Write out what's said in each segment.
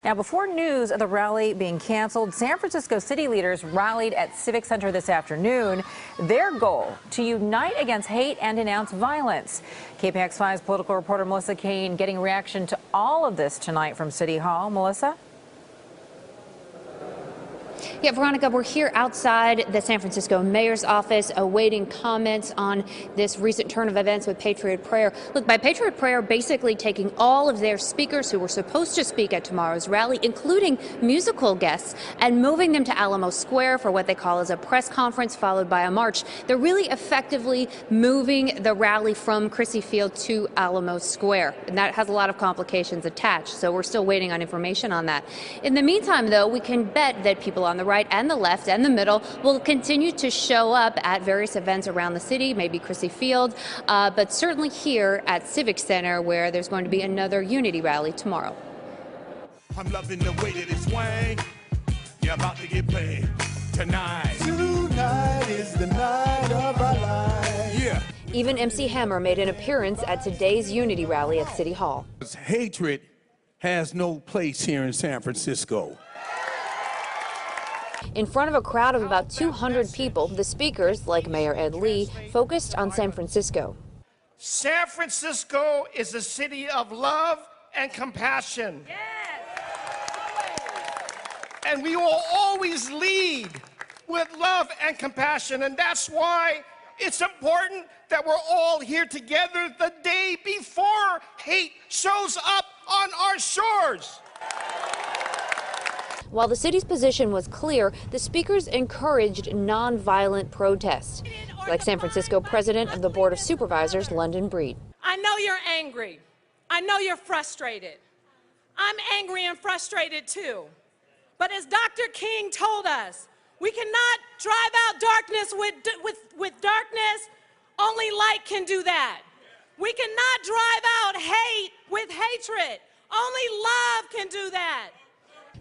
Now, before news of the rally being canceled, San Francisco city leaders rallied at Civic Center this afternoon. Their goal, to unite against hate and denounce violence. KPX5's political reporter Melissa Kane getting a reaction to all of this tonight from City Hall. Melissa? Yeah, Veronica, we're here outside the San Francisco mayor's office awaiting comments on this recent turn of events with Patriot Prayer. Look, by Patriot Prayer basically taking all of their speakers who were supposed to speak at tomorrow's rally, including musical guests, and moving them to Alamo Square for what they call as a press conference followed by a march. They're really effectively moving the rally from Crissy Field to Alamo Square, and that has a lot of complications attached, so we're still waiting on information on that. In the meantime, though, we can bet that people on the right and the left and the middle will continue to show up at various events around the city, maybe Crissy Field, but certainly here at Civic Center, where there's going to be another unity rally tomorrow. I'm loving the way that it's swang. You're about to get paid tonight. Tonight is the night of our lives. Yeah. Even MC Hammer made an appearance at today's unity rally at City Hall. Hatred has no place here in San Francisco. In front of a crowd of about 200 people, the speakers, like Mayor Ed Lee, focused on San Francisco. San Francisco is a city of love and compassion. Yes. And we will always lead with love and compassion, and that's why it's important that we're all here together the day before hate shows up on our shores. While the city's position was clear, the speakers encouraged nonviolent protests, like San Francisco President of the Board of Supervisors, London Breed. I know you're angry. I know you're frustrated. I'm angry and frustrated too. But as Dr. King told us, we cannot drive out darkness with darkness. Only light can do that. We cannot drive out hate with hatred. Only love can do that.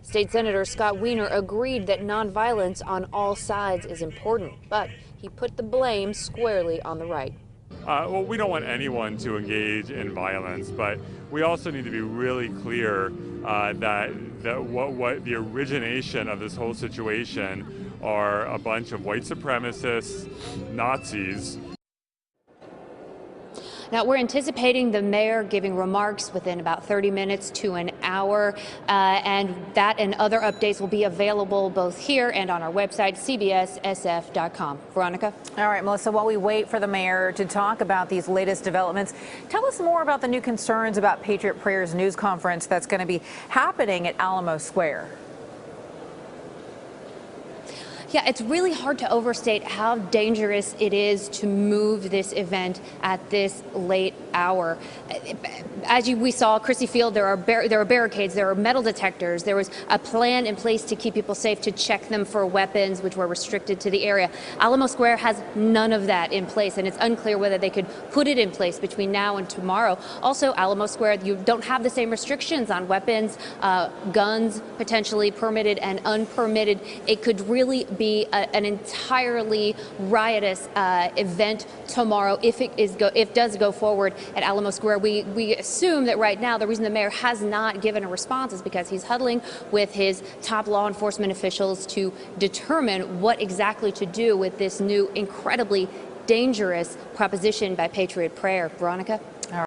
State Senator Scott Wiener agreed that nonviolence on all sides is important, but he put the blame squarely on the right. Well, we don't want anyone to engage in violence, but we also need to be really clear that what the origination of this whole situation are a bunch of white supremacists, Nazis. Now, we're anticipating the mayor giving remarks within about 30 minutes to an hour, and that and other updates will be available both here and on our website, cbssf.com. Veronica? All right, Melissa, while we wait for the mayor to talk about these latest developments, tell us more about the new concerns about Patriot Prayer's news conference that's going to be happening at Alamo Square. Yeah, it's really hard to overstate how dangerous it is to move this event at this late hour. As we saw, Crissy Field, there are barricades, there are metal detectors, there was a plan in place to keep people safe, to check them for weapons, which were restricted to the area. Alamo Square has none of that in place, and it's unclear whether they could put it in place between now and tomorrow. Also, Alamo Square, you don't have the same restrictions on weapons, guns potentially permitted and unpermitted. It could really be an entirely riotous event tomorrow if it does go forward at Alamo Square. We assume that right now the reason the mayor has not given a response is because he's huddling with his top law enforcement officials to determine what exactly to do with this new incredibly dangerous proposition by Patriot Prayer. Veronica?